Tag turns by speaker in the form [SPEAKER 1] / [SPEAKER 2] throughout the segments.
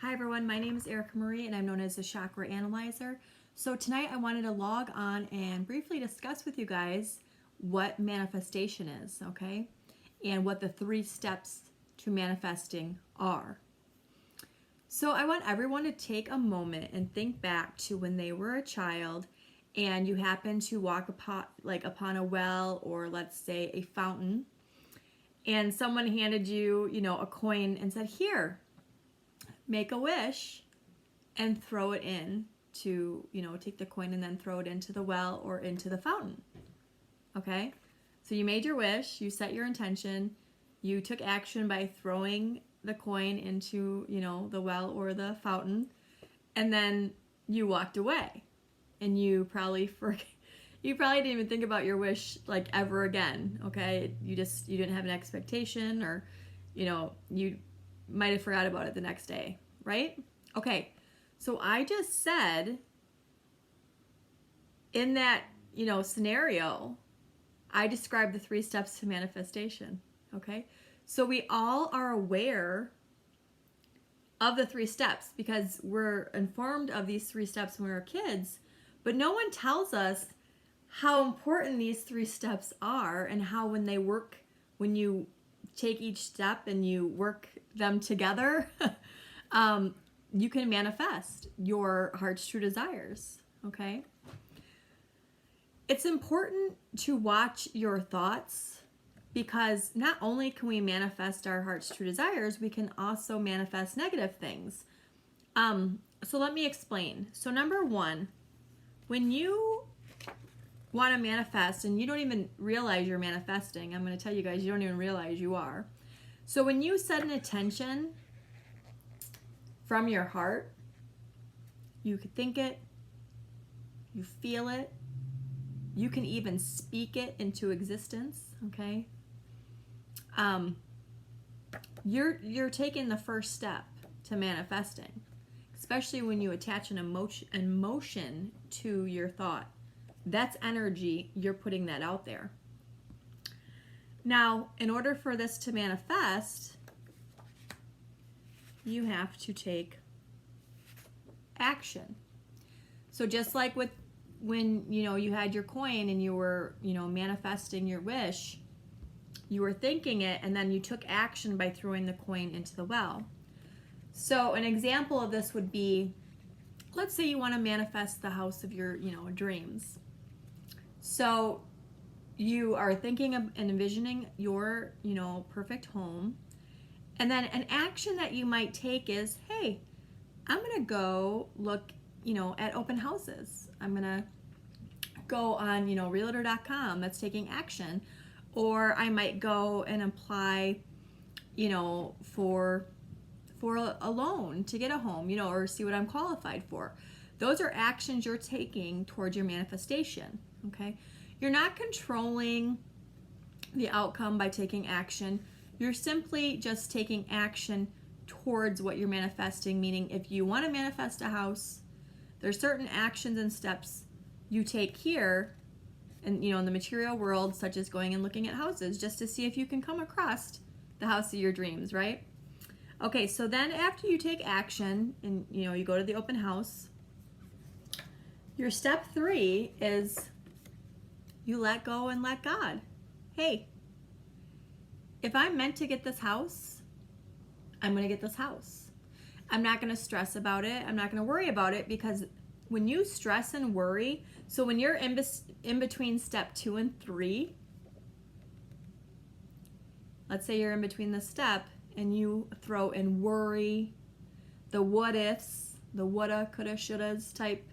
[SPEAKER 1] Hi everyone, my name is Erica Marie and I'm known as the Chakra Analyzer. So tonight I wanted to log on and briefly discuss with you guys what manifestation is, okay? And what the 3 steps to manifesting are. So I want everyone to take a moment and think back to when they were a child and you happened to walk upon a well, or let's say a fountain, and someone handed you, a coin and said, "Here, make a wish," and throw it in to, take the coin and then throw it into the well or into the fountain. Okay? So you made your wish, you set your intention, you took action by throwing the coin into, the well or the fountain, and then you walked away. And you probably didn't even think about your wish like ever again, okay? You didn't have an expectation, or, you might have forgot about it the next day, right? Okay, so I just said in that, scenario, I described the 3 steps to manifestation, okay? So we all are aware of the 3 steps because we're informed of these 3 steps when we were kids, but no one tells us how important these 3 steps are and how when you take each step and you work them together, you can manifest your heart's true desires, okay? It's important to watch your thoughts because not only can we manifest our heart's true desires, we can also manifest negative things. So let me explain. So number 1, when you want to manifest and you don't even realize you're manifesting, I'm going to tell you guys, you don't even realize you are. So when you set an intention from your heart, you could think it, you feel it, you can even speak it into existence, okay? You're taking the first step to manifesting, especially when you attach an emotion to your thought. That's energy, you're putting that out there. Now, in order for this to manifest, you have to take action. So just like when you had your coin and you were manifesting your wish, you were thinking it and then you took action by throwing the coin into the well. So an example of this would be, let's say you want to manifest the house of your dreams. So you are thinking of and envisioning your perfect home, and then an action that you might take is, hey, I'm gonna go look at open houses. I'm gonna go on realtor.com. That's taking action. Or I might go and apply for a loan to get a home, or see what I'm qualified for. Those are actions you're taking towards your manifestation, okay? You're not controlling the outcome by taking action. You're simply just taking action towards what you're manifesting, meaning if you want to manifest a house, there's certain actions and steps you take here and in the material world, such as going and looking at houses just to see if you can come across the house of your dreams, right? Okay, so then after you take action and you go to the open house, your step 3 is you let go and let God. Hey, if I'm meant to get this house, I'm going to get this house. I'm not going to stress about it. I'm not going to worry about it, because when you stress and worry, so when you're in between step 2 and 3, let's say you're in between the step and you throw in worry, the what ifs, the woulda, coulda, shouldas type,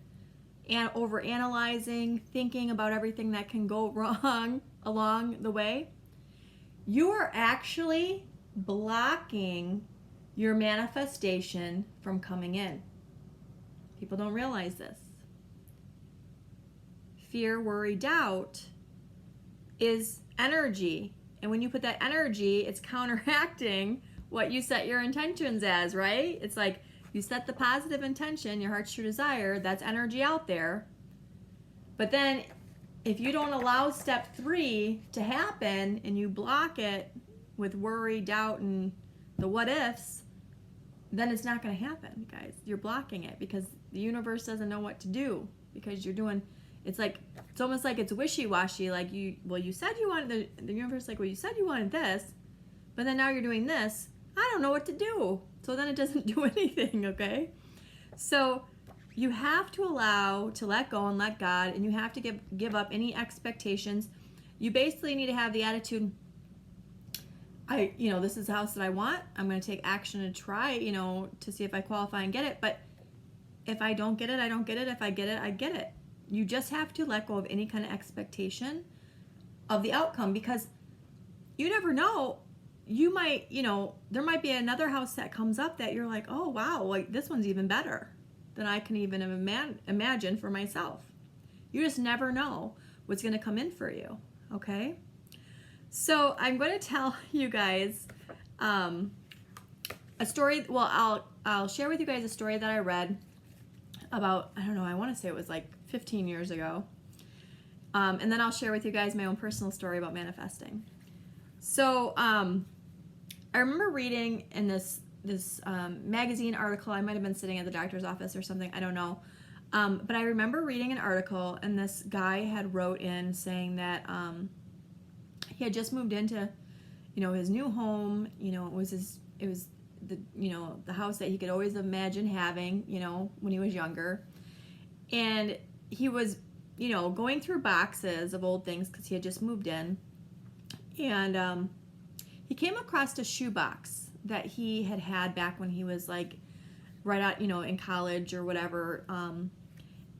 [SPEAKER 1] and overanalyzing, thinking about everything that can go wrong along the way, you are actually blocking your manifestation from coming in. People don't realize this. Fear, worry, doubt is energy. And when you put that energy, it's counteracting what you set your intentions as, right? It's like you set the positive intention, your heart's true desire, that's energy out there. But then if you don't allow step 3 to happen and you block it with worry, doubt, and the what ifs, then it's not going to happen, guys. You're blocking it because the universe doesn't know what to do because you're doing, it's almost like it's wishy-washy. Like you said you wanted, the universe like, well, you said you wanted this, but then now you're doing this. I don't know what to do. So then it doesn't do anything, okay? So you have to allow to let go and let God, and you have to give up any expectations. You basically need to have the attitude, this is the house that I want. I'm going to take action and try, to see if I qualify and get it. But if I don't get it, I don't get it. If I get it, I get it. You just have to let go of any kind of expectation of the outcome, because you never know. You might, there might be another house that comes up that you're like, oh, wow, like this one's even better than I can even imagine for myself. You just never know what's going to come in for you, okay? So I'm going to tell you guys a story. Well, I'll share with you guys a story that I read about, I don't know, I want to say it was like 15 years ago. And then I'll share with you guys my own personal story about manifesting. So I remember reading in this magazine article. I might have been sitting at the doctor's office or something. I don't know. But I remember reading an article, and this guy had wrote in saying that he had just moved into, his new home. It was the house that he could always imagine having, when he was younger. And he was, going through boxes of old things because he had just moved in. And he came across a shoebox that he had back when he was like right out, in college or whatever. And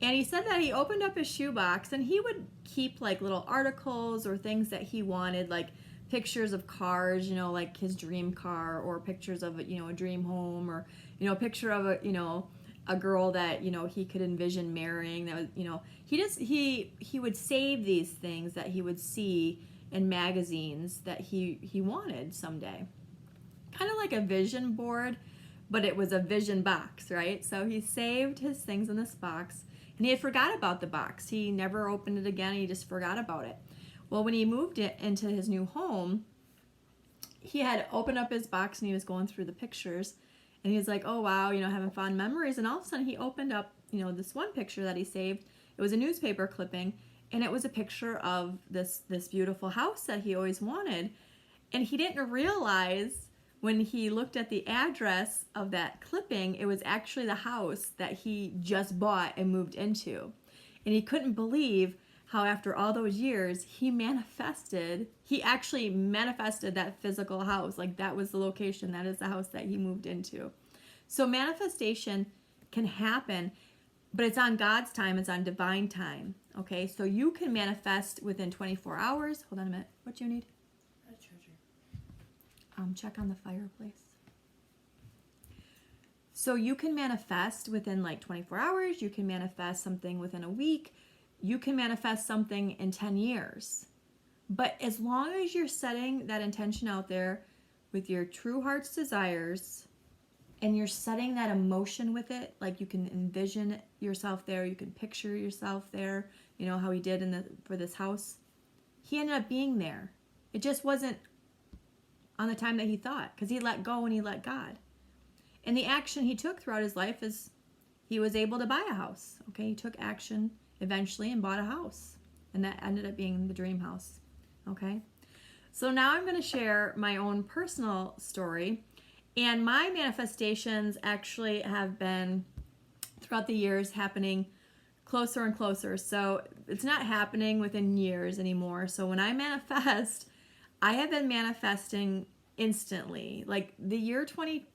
[SPEAKER 1] he said that he opened up his shoebox and he would keep like little articles or things that he wanted, like pictures of cars, like his dream car, or pictures of, a dream home, or, a picture of a girl that, he could envision marrying. That was, he would save these things that he would see in magazines that he wanted someday. Kind of like a vision board, but it was a vision box, right? So he saved his things in this box, and he had forgot about the box. He never opened it again. He just forgot about it. Well, when he moved it into his new home, he had opened up his box and he was going through the pictures, and he was like, oh wow, having fond memories. And all of a sudden he opened up, this one picture that he saved. It was a newspaper clipping, and it was a picture of this beautiful house that he always wanted. And he didn't realize when he looked at the address of that clipping, it was actually the house that he just bought and moved into. And he couldn't believe how after all those years, he actually manifested that physical house. Like that was the location, that is the house that he moved into. So manifestation can happen, but it's on God's time, it's on divine time. Okay, so you can manifest within 24 hours. Hold on a minute. What do you need?
[SPEAKER 2] A charger.
[SPEAKER 1] Check on the fireplace. So you can manifest within like 24 hours. You can manifest something within a week. You can manifest something in 10 years. But as long as you're setting that intention out there with your true heart's desires, and you're setting that emotion with it, like you can envision yourself there, you can picture yourself there, how he did for this house. He ended up being there. It just wasn't on the time that he thought, because he let go and he let God. And the action he took throughout his life is he was able to buy a house. Okay, he took action eventually and bought a house, and that ended up being the dream house. Okay, so now I'm going to share my own personal story. And my manifestations actually have been, throughout the years, happening closer and closer. So it's not happening within years anymore. So when I manifest, I have been manifesting instantly. Like the year 20,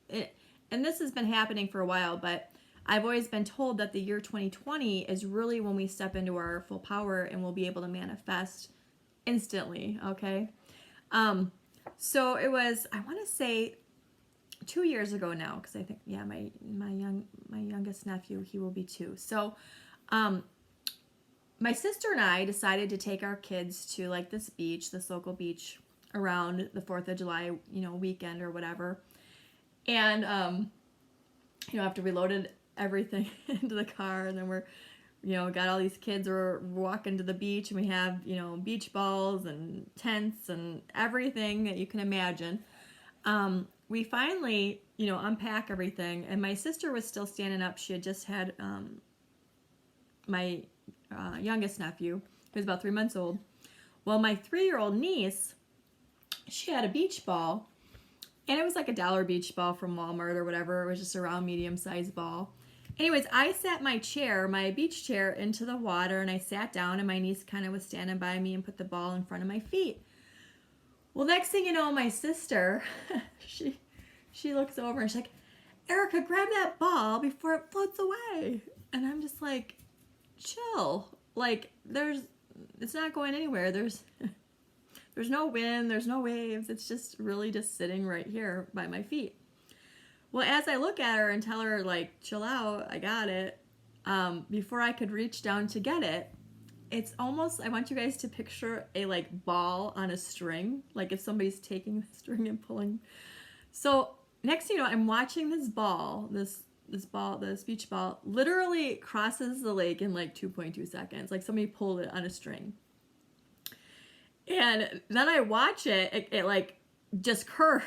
[SPEAKER 1] and this has been happening for a while, but I've always been told that the year 2020 is really when we step into our full power and we'll be able to manifest instantly, okay? So it was, I want to say, 2 years ago now, because I think, yeah, my youngest nephew, he will be 2. So my sister and I decided to take our kids to like this local beach around the 4th of July, weekend or whatever. And after we loaded everything into the car, and then we're got all these kids, we're walking to the beach, and we have beach balls and tents and everything that you can imagine. we finally, unpack everything. And my sister was still standing up. She had just had my youngest nephew, who was about 3 months old. Well, my 3-year-old niece, she had a beach ball. And it was like $1 beach ball from Walmart or whatever. It was just a round, medium-sized ball. Anyways, I sat my beach chair, into the water, and I sat down, and my niece kind of was standing by me and put the ball in front of my feet. Well, next thing you know, my sister, she looks over and she's like, Erica, grab that ball before it floats away. And I'm just like, chill. Like, it's not going anywhere. There's no wind, there's no waves. It's just really just sitting right here by my feet. Well, as I look at her and tell her, like, chill out, I got it, before I could reach down to get it, it's almost, I want you guys to picture a, like, ball on a string, like if somebody's taking the string and pulling. So next thing you know, I'm watching this ball, this beach ball, literally crosses the lake in like 2.2 seconds, like somebody pulled it on a string. And then I watch it, it like just curves,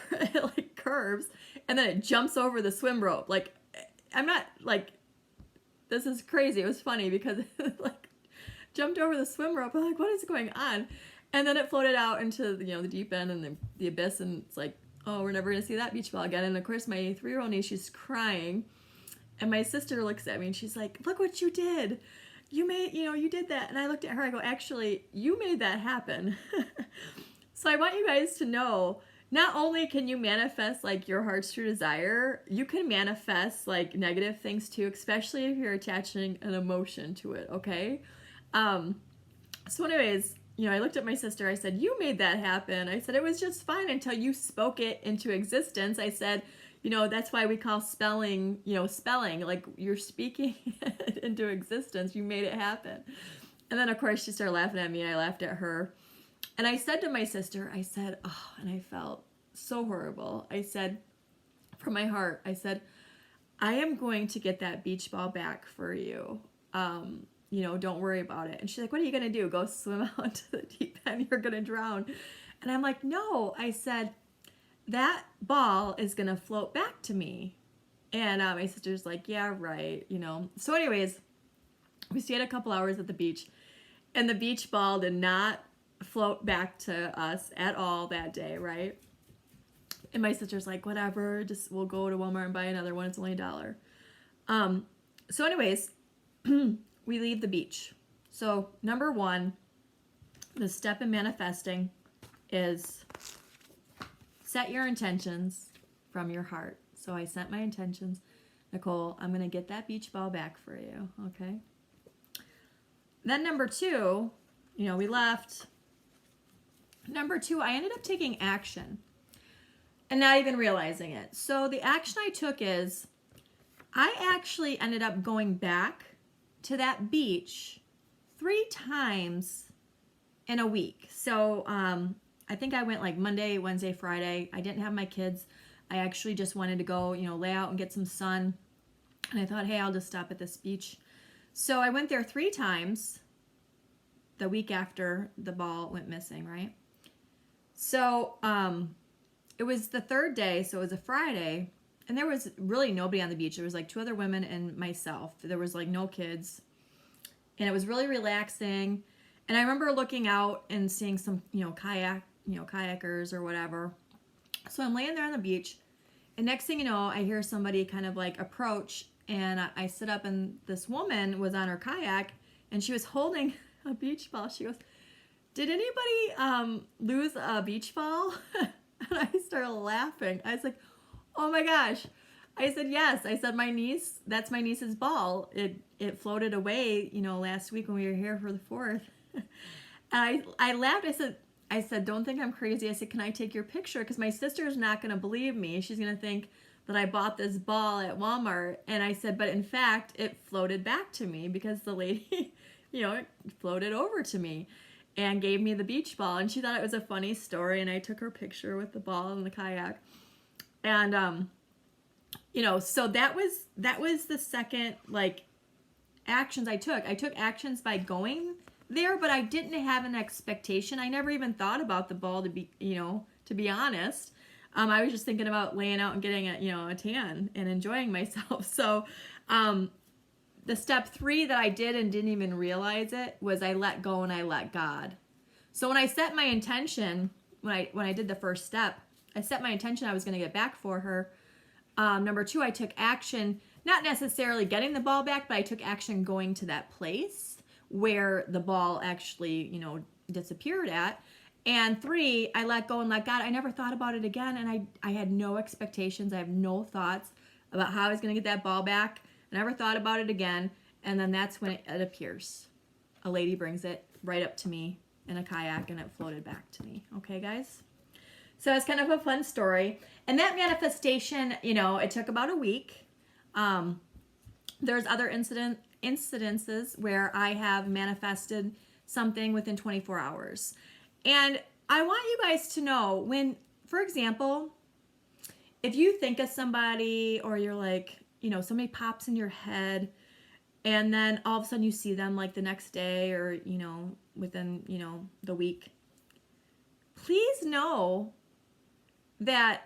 [SPEAKER 1] and then it jumps over the swim rope. Like, I'm not, like, this is crazy. It was funny because it like jumped over the swim rope. I'm like, what is going on? And then it floated out into, the deep end and the abyss, and it's like, oh, we're never gonna see that beach ball again. And of course, my 3-year-old niece, she's crying, and my sister looks at me and she's like, look what you did. You did that. And I looked at her, I go, actually, you made that happen. So I want you guys to know, not only can you manifest like your heart's true desire, you can manifest like negative things too, especially if you're attaching an emotion to it, okay? So anyways, I looked at my sister, I said, you made that happen. I said, it was just fine until you spoke it into existence. I said, that's why we call spelling, spelling, like you're speaking it into existence. You made it happen. And then of course she started laughing at me, and I laughed at her. And I said to my sister, I said, oh, and I felt so horrible. I said, from my heart, I said, I am going to get that beach ball back for you. Don't worry about it. And she's like, what are you going to do? Go swim out into the deep end? You're going to drown. And I'm like, no. I said, that ball is going to float back to me. And my sister's like, yeah, right. So anyways, we stayed a couple hours at the beach, and the beach ball did not float back to us at all that day, right? And my sister's like, whatever, just we'll go to Walmart and buy another one. It's only $1. So anyways, we leave the beach. So number 1, the step in manifesting is set your intentions from your heart. So I set my intentions. Nicole, I'm going to get that beach ball back for you, okay? Then number 2, we left. Number 2, I ended up taking action and not even realizing it. So the action I took is I actually ended up going back to that beach 3 times in a week. So I think I went like Monday, Wednesday, Friday. I didn't have my kids. I actually just wanted to go, lay out and get some sun. And I thought, hey, I'll just stop at this beach. So I went there 3 times the week after the ball went missing, right? So it was the 3rd day, so it was a Friday, and there was really nobody on the beach. There was like 2 other women and myself. There was like no kids, and it was really relaxing. And I remember looking out and seeing some, kayakers or whatever. So I'm laying there on the beach, and next thing you know, I hear somebody kind of like approach, and I sit up, and this woman was on her kayak, and she was holding a beach ball. She goes, did anybody lose a beach ball? And I started laughing. I was like, oh my gosh. I said, yes. I said, that's my niece's ball. It floated away, last week when we were here for the 4th. And I laughed. I said, don't think I'm crazy. I said, can I take your picture? Because my sister's not going to believe me. She's going to think that I bought this ball at Walmart. And I said, but in fact, it floated back to me because the lady, it floated over to me and gave me the beach ball. And she thought it was a funny story. And I took her picture with the ball and the kayak. And, so that was the second, like, actions I took. I took actions by going there, but I didn't have an expectation. I never even thought about the ball, to be honest. I was just thinking about laying out and getting a tan and enjoying myself. So the step 3 that I did and didn't even realize it was I let go and I let God. So when I set my intention, when I did the first step, I set my intention I was going to get back for her. Number 2, I took action, not necessarily getting the ball back, but I took action going to that place where the ball actually, disappeared at. And 3, I let go and let God. I never thought about it again, and I had no expectations. I have no thoughts about how I was going to get that ball back. I never thought about it again, and then that's when it appears. A lady brings it right up to me in a kayak, and it floated back to me. Okay, guys? So it's kind of a fun story. And that manifestation, it took about a week. There's other incidences where I have manifested something within 24 hours. And I want you guys to know when, for example, if you think of somebody or you're like, somebody pops in your head and then all of a sudden you see them like the next day or, within, the week, please know that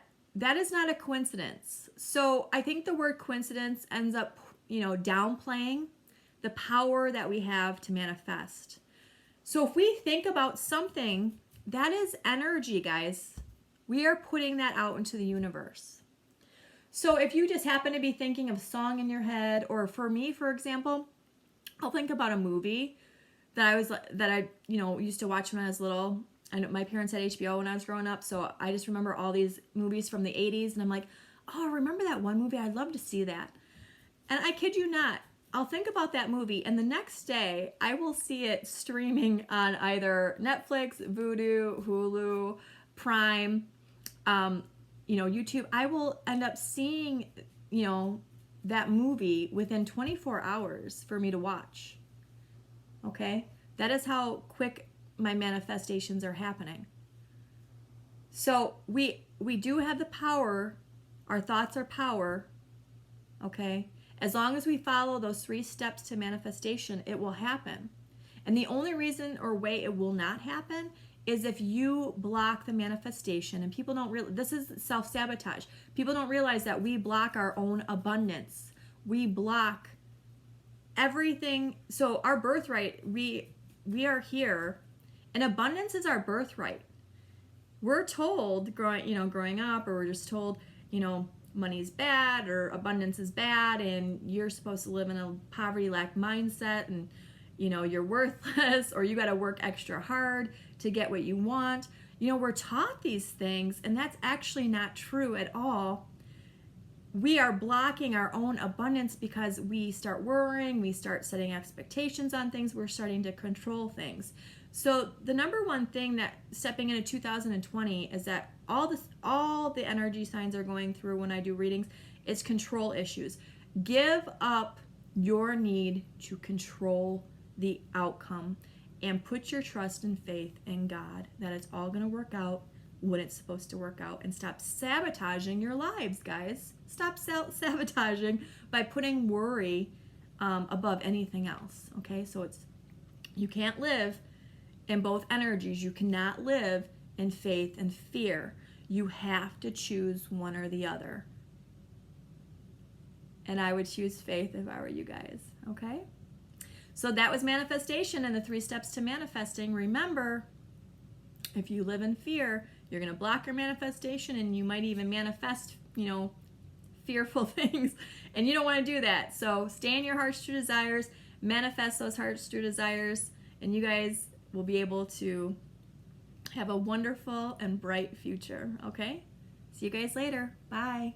[SPEAKER 1] is not a coincidence. So I think the word coincidence ends up, downplaying the power that we have to manifest. So if we think about something, that is energy, guys. We are putting that out into the universe. So if you just happen to be thinking of a song in your head, or for me, for example, I'll think about a movie that I used to watch when I was little. And my parents had HBO when I was growing up, so I just remember all these movies from the 80s, and I'm like, oh, remember that one movie? I'd love to see that. And I kid you not, I'll think about that movie, and the next day, I will see it streaming on either Netflix, Vudu, Hulu, Prime, YouTube. I will end up seeing, that movie within 24 hours for me to watch. Okay? That is how quick my manifestations are happening. So we do have the power. Our thoughts are power. Okay? As long as we follow those 3 steps to manifestation, it will happen. And the only reason or way it will not happen is if you block the manifestation. And people don't realize, this is self-sabotage. People don't realize that we block our own abundance. We block everything. So our birthright, we are here, and abundance is our birthright. We're told growing up, or we're just told, money's bad or abundance is bad and you're supposed to live in a poverty lack mindset and you're worthless or you got to work extra hard to get what you want. We're taught these things, and that's actually not true at all. We are blocking our own abundance because we start worrying, we start setting expectations on things, we're starting to control things. So the number one thing that stepping into 2020 is that all the energy signs are going through when I do readings is control issues. Give up your need to control the outcome and put your trust and faith in God that it's all going to work out when it's supposed to work out, and stop sabotaging your lives, guys. Stop sabotaging by putting worry above anything else. Okay, so you can't live in both energies. You cannot live in faith and fear. You have to choose one or the other. And I would choose faith if I were you guys. Okay, so that was manifestation and the 3 steps to manifesting. Remember, if you live in fear, you're going to block your manifestation, and you might even manifest, fearful things, and you don't want to do that. So stay in your heart's true desires, manifest those heart's true desires, and you guys will be able to have a wonderful and bright future. Okay? See you guys later. Bye.